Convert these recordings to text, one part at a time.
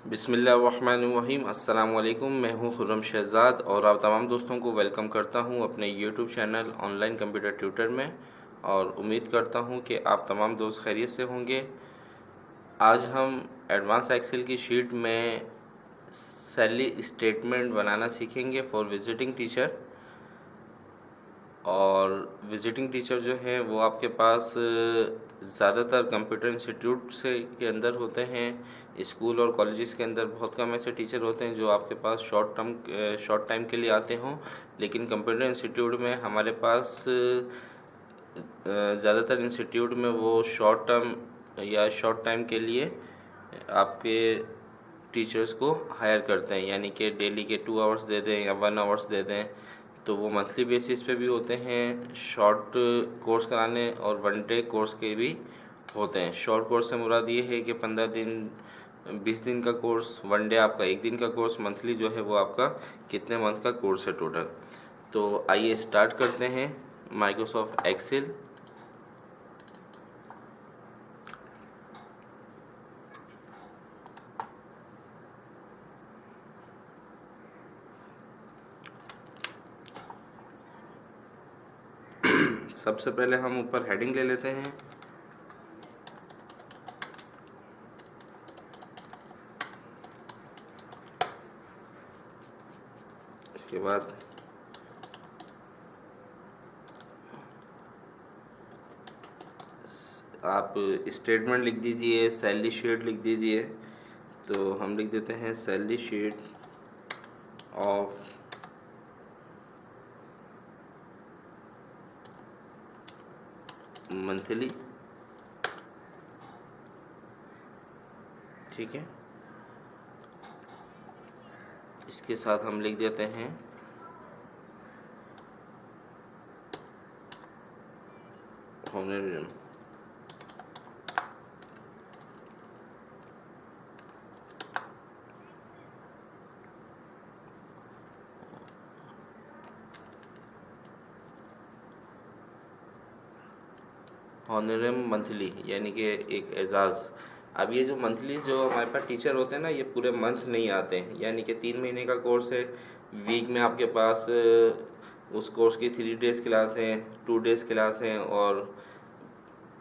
बिस्मिल्लाहिर्रहमानिर्रहीम। अस्सलाम वालेकुम। मैं हूं खुर्रम शहज़ाद और आप तमाम दोस्तों को वेलकम करता हूं अपने YouTube channel online computer tutor में, और उम्मीद करता हूं कि आप तमाम दोस्त खैरियत से होंगे। आज हम एडवांस एक्सेल की शीट में सैलरी स्टेटमेंट बनाना सीखेंगे फॉर विजिटिंग टीचर। और विजिटिंग टीचर जो हैं वो आपके पास ज़्यादातर कंप्यूटर इंस्टीट्यूट से के अंदर होते हैं। स्कूल और कॉलेजेस के अंदर बहुत कम ऐसे टीचर होते हैं जो आपके पास शॉर्ट टाइम के लिए आते हों। लेकिन कंप्यूटर इंस्टीट्यूट में हमारे पास ज़्यादातर इंस्टीट्यूट में वो शॉर्ट टर्म या शॉर्ट टाइम के लिए आपके टीचर्स को हायर करते हैं, यानी कि डेली के 2 आवर्स दे दें या 1 आवर्स दे दें। तो वो मंथली बेसिस पे भी होते हैं शॉर्ट कोर्स कराने, और 1 डे कोर्स के भी होते हैं। शॉर्ट कोर्स से मुराद ये है कि 15 दिन 20 दिन का कोर्स, 1 डे आपका 1 दिन का कोर्स, मंथली जो है वो आपका कितने मंथ का कोर्स है टोटल। तो आइए स्टार्ट करते हैं माइक्रोसॉफ्ट एक्सेल। सबसे पहले हम ऊपर हेडिंग ले लेते हैं। इसके बाद आप स्टेटमेंट लिख दीजिए, सैलरी शीट लिख दीजिए। तो हम लिख देते हैं सैलरी शीट ऑफ मंथली। ठीक है, इसके साथ हम लिख देते हैं होनोरियम। ऑनरम मंथली यानी कि एक एजाज़। अब ये जो मंथली जो हमारे पास टीचर होते हैं ना, ये पूरे मंथ नहीं आते हैं, यानी कि 3 महीने का कोर्स है। वीक में आपके पास उस कोर्स की 3 डेज़ क्लास हैं, 2 डेज़ क्लास हैं, और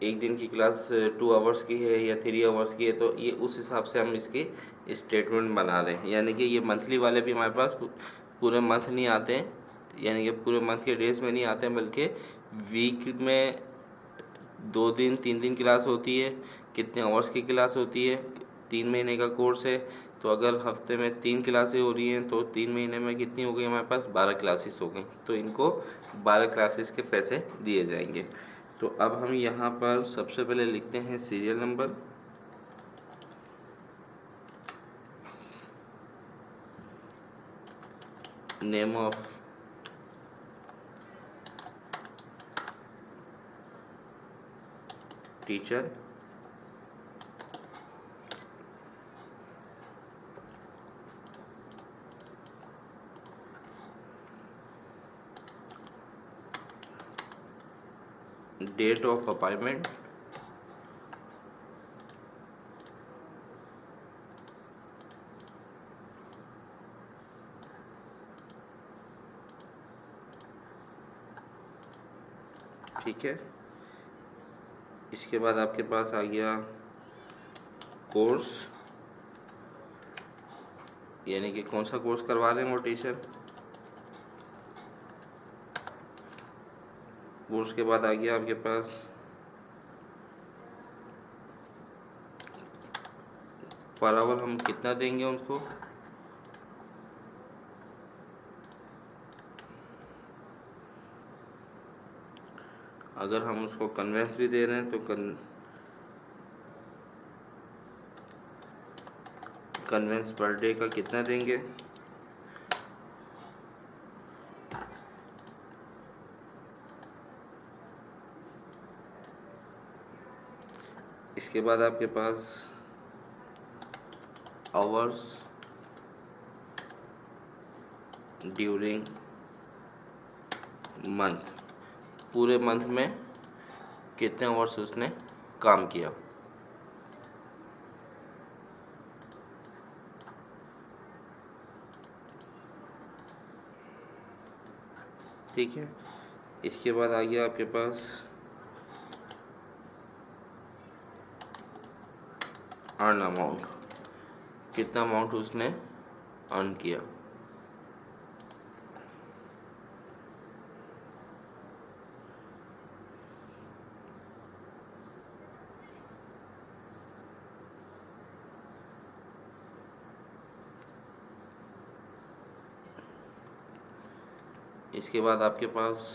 एक दिन की क्लास 2 आवर्स की है या 3 आवर्स की है। तो ये उस हिसाब से हम इसकी स्टेटमेंट बना रहे हैं, यानी कि ये मंथली वाले भी हमारे पास पूरे मंथ नहीं आते हैं, यानी कि पूरे मंथ के डेज़ में नहीं आते हैं, बल्कि वीक में 2 दिन 3 दिन क्लास होती है। कितने आवर्स की क्लास होती है, 3 महीने का कोर्स है। तो अगर हफ्ते में 3 क्लासें हो रही हैं तो 3 महीने में कितनी हो गई हमारे पास, 12 क्लासेस हो गई। तो इनको 12 क्लासेस के पैसे दिए जाएंगे। तो अब हम यहाँ पर सबसे पहले लिखते हैं serial number. Name of teacher, date of appointment, ठीक है। इसके बाद आपके पास आ गया कोर्स, यानी कि कौन सा कोर्स करवा रहे हैं वो टीचर। कोर्स के बाद आ गया आपके पास पर आवर हम कितना देंगे उनको। अगर हम उसको कन्वेंस भी दे रहे हैं तो कन्वेंस पर डे का कितना देंगे। इसके बाद आपके पास आवर्स ड्यूरिंग मंथ, पूरे मंथ में कितने आवर्स उसने काम किया। ठीक है। इसके बाद आ गया आपके पास अर्न अमाउंट, कितना अमाउंट उसने अर्न किया। इसके बाद आपके पास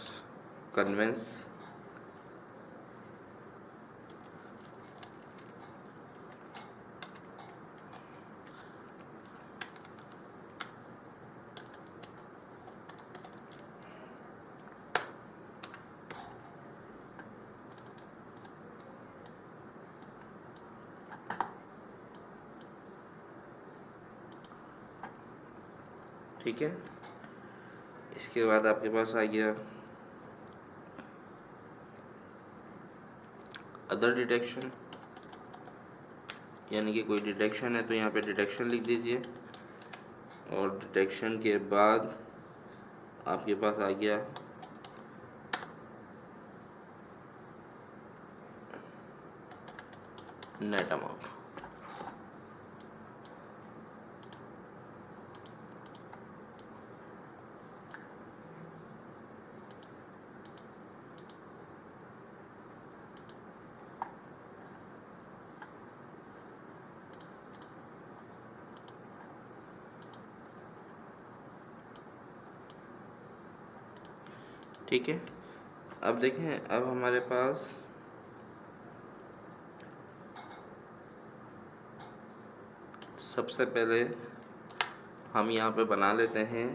कन्वेंस, ठीक है। इसके बाद आपके पास आ गया अदर डिटेक्शन, यानी कि कोई डिटेक्शन है तो यहाँ पे डिटेक्शन लिख दीजिए। और डिटेक्शन के बाद आपके पास आ गया नेट अमाउंट। ठीक है। अब देखें, अब हमारे पास सबसे पहले हम यहाँ पे बना लेते हैं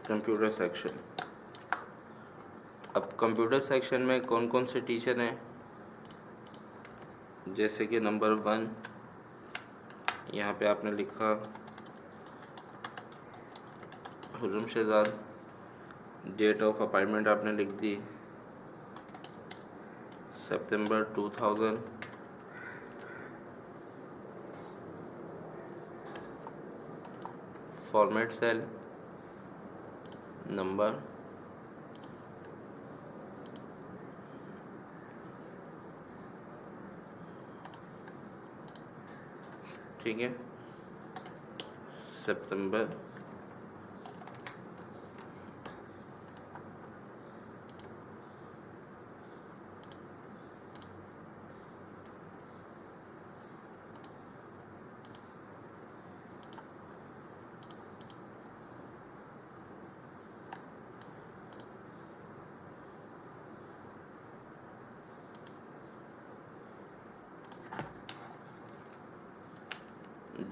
कंप्यूटर सेक्शन। अब कंप्यूटर सेक्शन में कौन कौन से टीचर हैं, जैसे कि नंबर 1 यहाँ पे आपने लिखा हुजूम शहजाद, डेट ऑफ अपॉइंटमेंट आपने लिख दी सितंबर 2000, फॉर्मेट सेल, नंबर, ठीक है, सितंबर,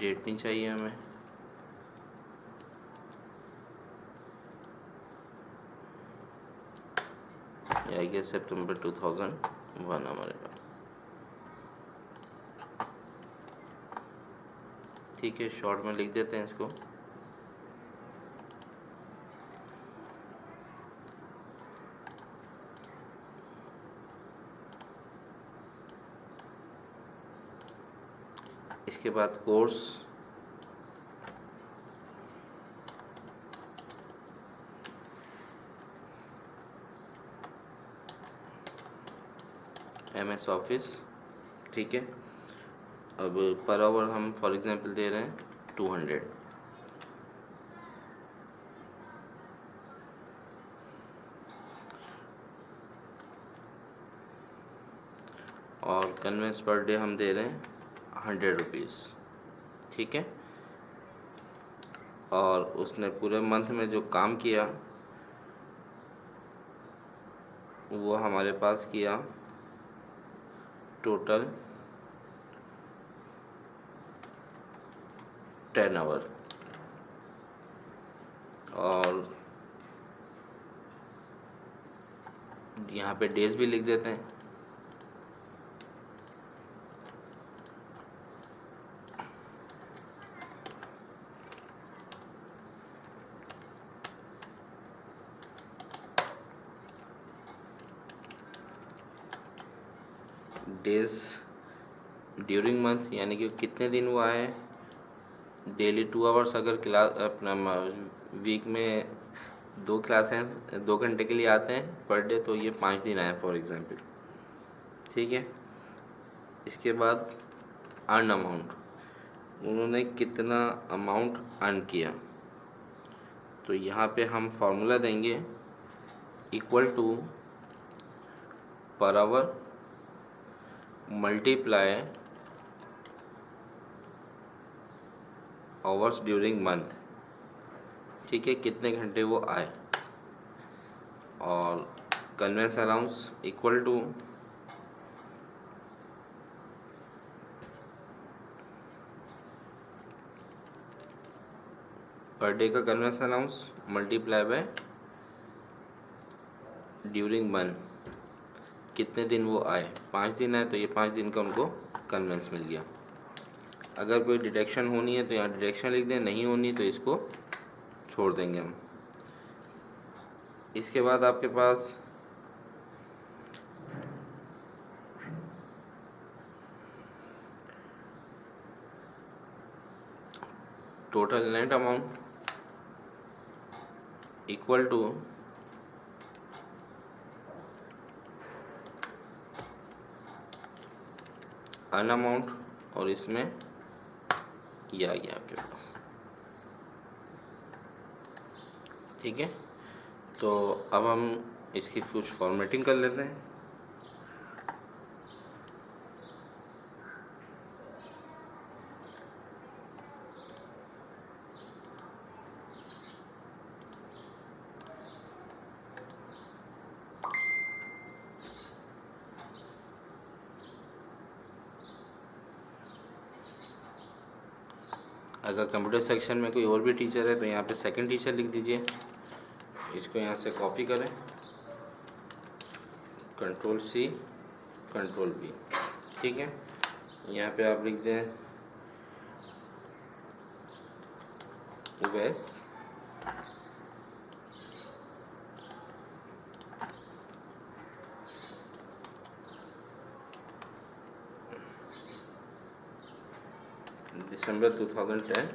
डेट नहीं चाहिए हमें, आ गया सितंबर 2001 हमारे पास। ठीक है, शॉर्ट में लिख देते हैं इसको। इसके बाद कोर्स, MS ऑफिस, ठीक है। अब पर आवर हम फॉर एग्जांपल दे रहे हैं 200। और कन्वेंस पर डे हम दे रहे हैं 100 रुपीज़, ठीक है। और उसने पूरे मंथ में जो काम किया वो हमारे पास किया टोटल 10 आवर। और यहाँ पे डेज भी लिख देते हैं। डेज ड्यूरिंग मंथ यानी कि कितने दिन वो आए हैं। डेली 2 आवर्स अगर क्लास अपना वीक में 2 क्लासें 2 घंटे के लिए आते हैं पर डे, तो ये 5 दिन आए फॉर एग्जांपल। ठीक है। इसके बाद अर्न अमाउंट, उन्होंने कितना अमाउंट अर्न किया, तो यहाँ पे हम फॉर्मूला देंगे equal to per hour multiply hours during month. ठीक है, कितने घंटे वो आए, और conveyance allowance equal to per day का conveyance allowance multiply by during month, कितने दिन वो आए। 5 दिन आए तो ये 5 दिन का उनको कन्वेंस मिल गया। अगर कोई डिडक्शन होनी है तो यहाँ डिडक्शन लिख दें, नहीं होनी तो इसको छोड़ देंगे हम। इसके बाद आपके पास total net amount equal to earn amount, और इसमें ये आ गया आपके पास। ठीक है, तो अब हम इसकी कुछ फॉर्मेटिंग कर लेते हैं। अगर कंप्यूटर सेक्शन में कोई और भी टीचर है तो यहाँ पे सेकंड टीचर लिख दीजिए। इसको यहाँ से कॉपी करें, कंट्रोल सी कंट्रोल वी। ठीक है, यहाँ पे आप लिख दें Uwais December 2010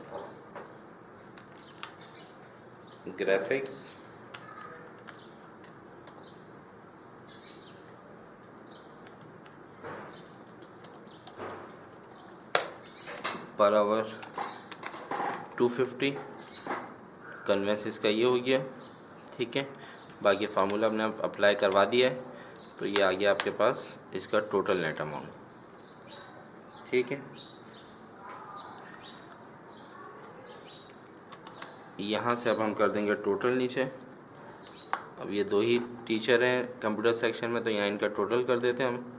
graphics per hour 250, conveyance इसका ये हो गया। ठीक है, बाकी फार्मूला हमने अप्लाई करवा दिया है, तो ये आ गया आपके पास इसका टोटल नेट अमाउंट। ठीक है, यहाँ से अब हम कर देंगे टोटल नीचे। अब ये 2 ही टीचर हैं कंप्यूटर सेक्शन में, तो यहाँ इनका टोटल कर देते हैं हम।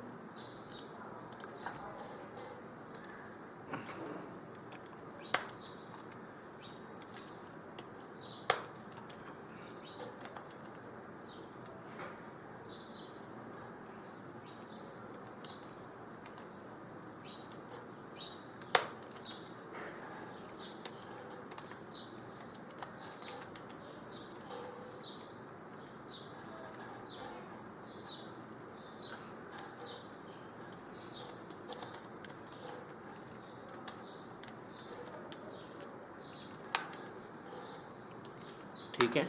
ठीक है,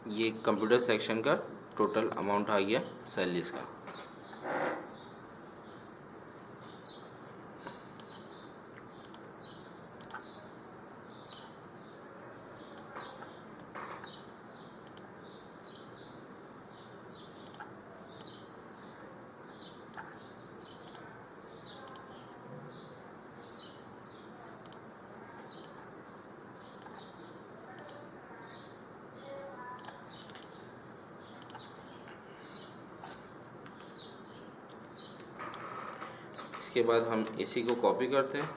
ये कंप्यूटर सेक्शन का टोटल अमाउंट आ गया सैलरीज का। इसके बाद हम इसी को कॉपी करते हैं,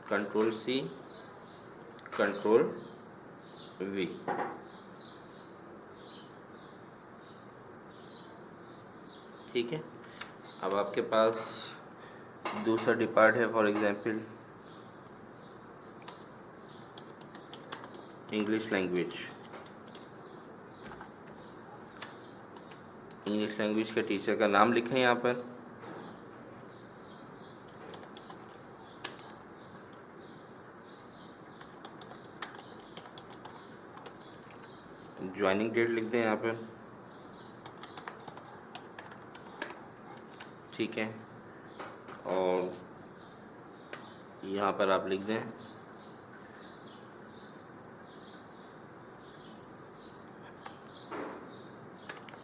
कंट्रोल सी, कंट्रोल वी। ठीक है, अब आपके पास दूसरा डिपार्ट है, for example English language. English language के टीचर का नाम लिखें यहाँ पर, ज्वाइनिंग डेट लिख दें यहाँ पर। ठीक है, और यहाँ पर आप लिख दें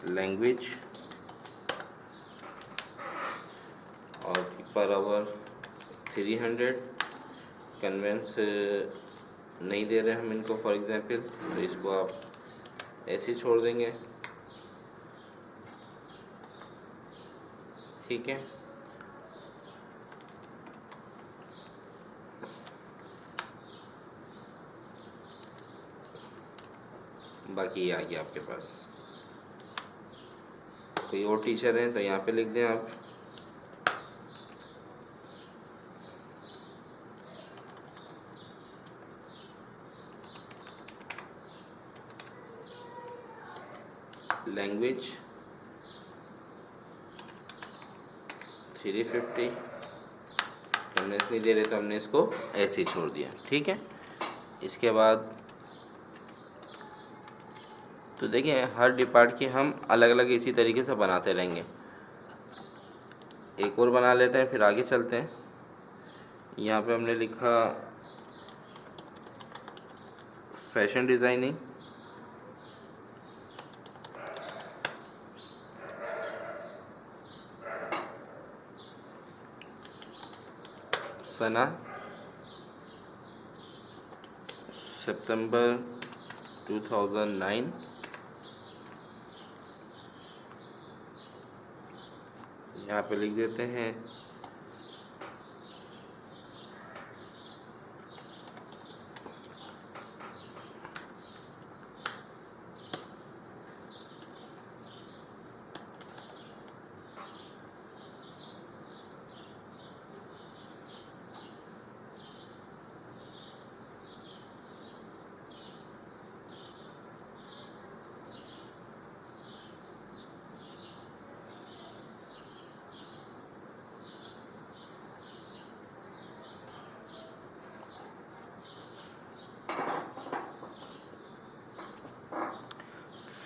लैंग्वेज और पर आवर 300। कन्वेंस नहीं दे रहे हम इनको फॉर एग्जांपल, तो इसको आप ऐसे ही छोड़ देंगे। ठीक है, बाकी ये आ गया आपके पास। कोई और टीचर हैं तो यहाँ पे लिख दें आप लैंग्वेज 350। कन्वेंस नहीं दे रहे तो हमने इसको ऐसे ही छोड़ दिया। ठीक है, इसके बाद तो देखिए हर डिपार्ट की हम अलग अलग इसी तरीके से बनाते रहेंगे। एक और बना लेते हैं, फिर आगे चलते हैं। यहाँ पे हमने लिखा फैशन डिज़ाइनिंग। सना सितंबर 2009। यहाँ पे लिख देते हैं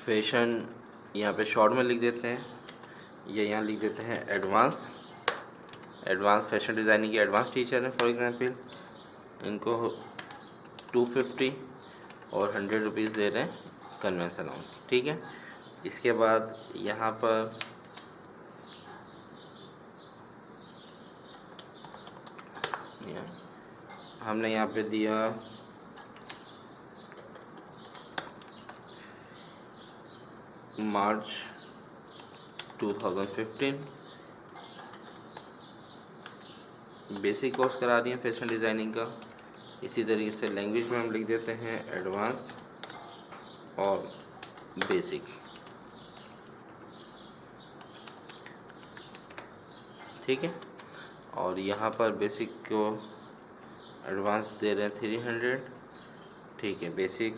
फैशन, यहाँ पे शॉर्ट में लिख देते हैं, ये यहाँ लिख देते हैं एडवांस। एडवांस फैशन डिज़ाइनिंग के एडवांस टीचर हैं फॉर एग्जांपल, इनको 250 और 100 रुपीज़ दे रहे हैं कन्वेंस अलाउंस। ठीक है, इसके बाद यहाँ पर हमने यहाँ पे दिया मार्च 2015। बेसिक कोर्स करा दिए फैशन डिज़ाइनिंग का। इसी तरीके से लैंग्वेज में हम लिख देते हैं एडवांस और बेसिक। ठीक है, और यहाँ पर बेसिक को एडवांस दे रहे हैं 300। ठीक है, बेसिक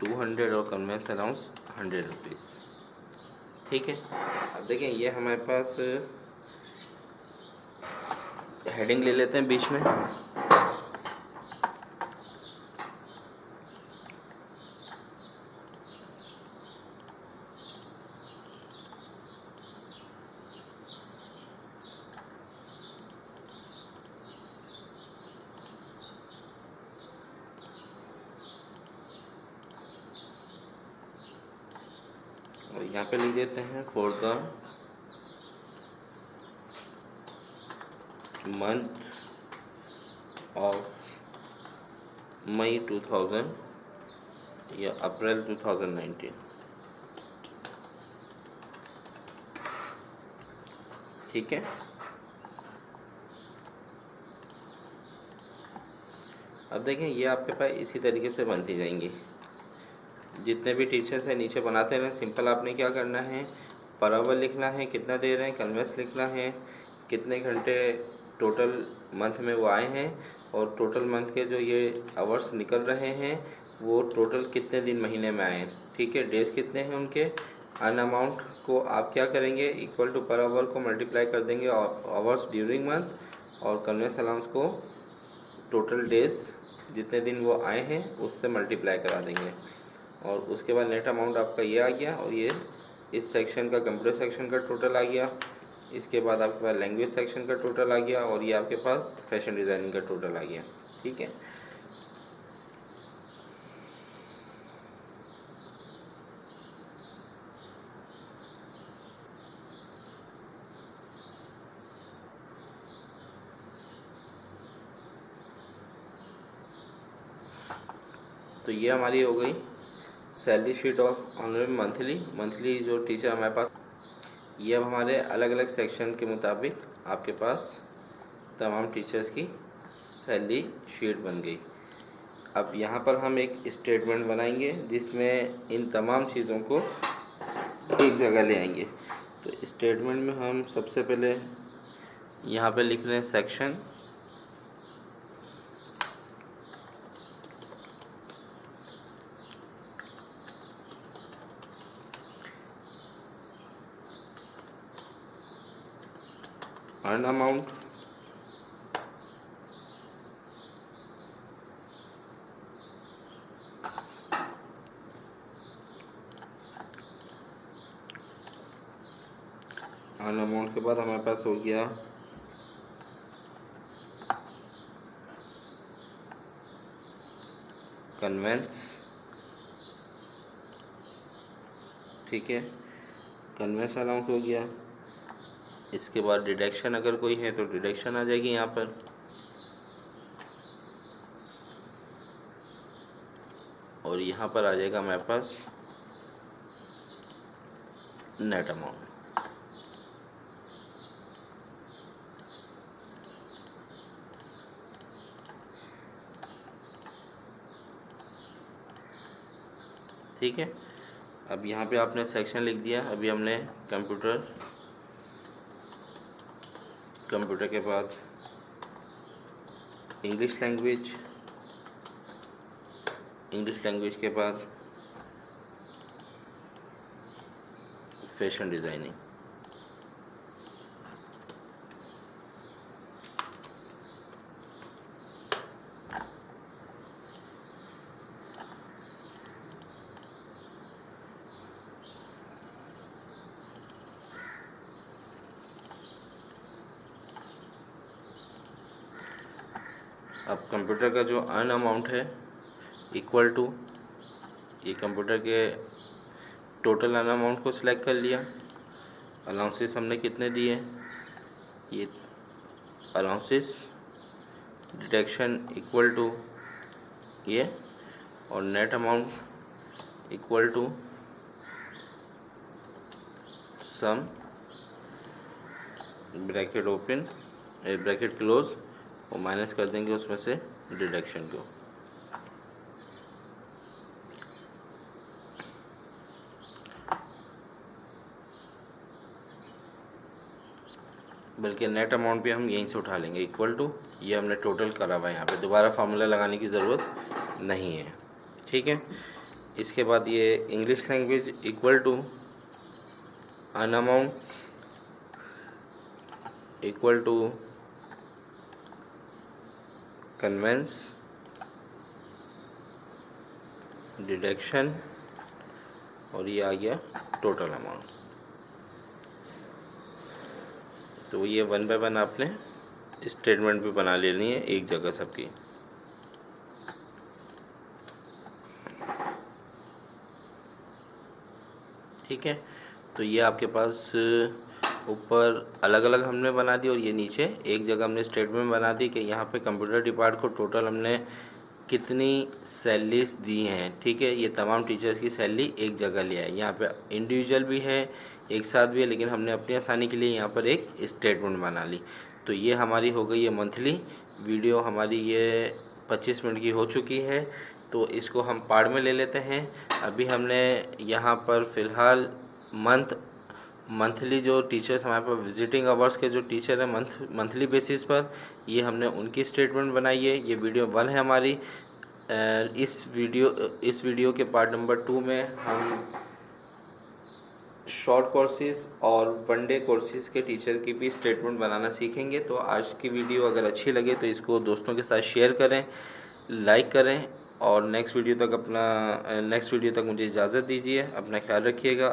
200 और कन्वेंस अलाउंस 100 रुपीज़। ठीक है, अब देखें ये हमारे पास हेडिंग ले लेते हैं बीच में। और यहाँ पे लिख देते हैं for the month of May 2000 या अप्रैल 2019। ठीक है। अब देखें ये आपके पास इसी तरीके से बनती जाएंगी। जितने भी टीचर्स हैं नीचे बनाते हैं, सिंपल आपने क्या करना है, पर आवर लिखना है, कितना दे रहे हैं, कन्वेंस लिखना है, कितने घंटे टोटल मंथ में वो आए हैं, और टोटल मंथ के जो ये आवर्स निकल रहे हैं वो टोटल कितने दिन महीने में आए हैं, ठीक है। डेज कितने हैं उनके, अन अमाउंट को आप क्या करेंगे, इक्वल टू पर आवर को मल्टीप्लाई कर देंगे आवर्स ड्यूरिंग मंथ, और कन्वेंस अलाउंस को टोटल डेज जितने दिन वो आए हैं उससे मल्टीप्लाई करा देंगे, और उसके बाद नेट अमाउंट आपका ये आ गया, और ये इस सेक्शन का कंप्यूटर सेक्शन का टोटल आ गया। इसके बाद आपके पास लैंग्वेज सेक्शन का टोटल आ गया, और ये आपके पास फैशन डिज़ाइनिंग का टोटल आ गया, ठीक है। तो ये हमारी हो गई salary sheet of honourable monthly जो टीचर हमारे पास। ये अब हमारे अलग अलग सेक्शन के मुताबिक आपके पास तमाम टीचर्स की सैलरी शीट बन गई। अब यहाँ पर हम एक स्टेटमेंट बनाएंगे जिसमें इन तमाम चीज़ों को एक जगह ले आएंगे। तो स्टेटमेंट में हम सबसे पहले यहाँ पे लिख रहे हैं section, earn amount, earn amount के बाद हमारे पास हो गया कन्वेंस, ठीक है, कन्वेंस अलाउंस हो गया। इसके बाद डिडक्शन अगर कोई है तो डिडक्शन आ जाएगी यहाँ पर, और यहाँ पर आ जाएगा हमारे पास नेट अमाउंट। ठीक है। अब यहाँ पे आपने सेक्शन लिख दिया। अभी हमने कंप्यूटर के बाद इंग्लिश लैंग्वेज के बाद फैशन डिज़ाइनिंग। अब कंप्यूटर का जो अर्न अमाउंट है इक्वल टू, ये कंप्यूटर के टोटल अर्न अमाउंट को सिलेक्ट कर लिया। अलाउंसेस हमने कितने दिए, ये अलाउंसेस डिडक्शन इक्वल टू ये, और net amount equal to sum bracket open bracket close, और माइनस कर देंगे उसमें से डिडक्शन को। बल्कि नेट अमाउंट भी हम यहीं से उठा लेंगे, इक्वल टू ये हमने टोटल करा हुआ है, यहाँ पे दोबारा फार्मूला लगाने की ज़रूरत नहीं है, ठीक है। इसके बाद ये English language equal to earn amount equal to conveyance deduction, और ये आ गया टोटल अमाउंट। तो ये 1 बाय 1 आपने स्टेटमेंट भी बना लेनी है एक जगह सबकी। ठीक है। तो ये आपके पास ऊपर अलग अलग हमने बना दी, और ये नीचे एक जगह हमने स्टेटमेंट बना दी कि यहाँ पे कंप्यूटर डिपार्ट को टोटल हमने कितनी सैलरीज दी हैं, ठीक है। ये तमाम टीचर्स की सैलरी एक जगह लिया है, यहाँ पे इंडिविजुअल भी है, एक साथ भी है, लेकिन हमने अपनी आसानी के लिए यहाँ पर एक स्टेटमेंट बना ली। तो ये हमारी हो गई है मंथली वीडियो, हमारी ये 25 मिनट की हो चुकी है। तो इसको हम पार्ट में ले लेते हैं। अभी हमने यहाँ पर फ़िलहाल मंथली जो टीचर्स हमारे पास विजिटिंग आवर्स के जो टीचर हैं मंथली बेसिस पर, ये हमने उनकी स्टेटमेंट बनाई है। ये वीडियो 1 है हमारी। इस वीडियो के पार्ट नंबर 2 में हम शॉर्ट कोर्सेज और वन डे कोर्सेज के टीचर की भी स्टेटमेंट बनाना सीखेंगे। तो आज की वीडियो अगर अच्छी लगे तो इसको दोस्तों के साथ शेयर करें, लाइक करें, और नेक्स्ट वीडियो तक मुझे इजाज़त दीजिए। अपना ख्याल रखिएगा।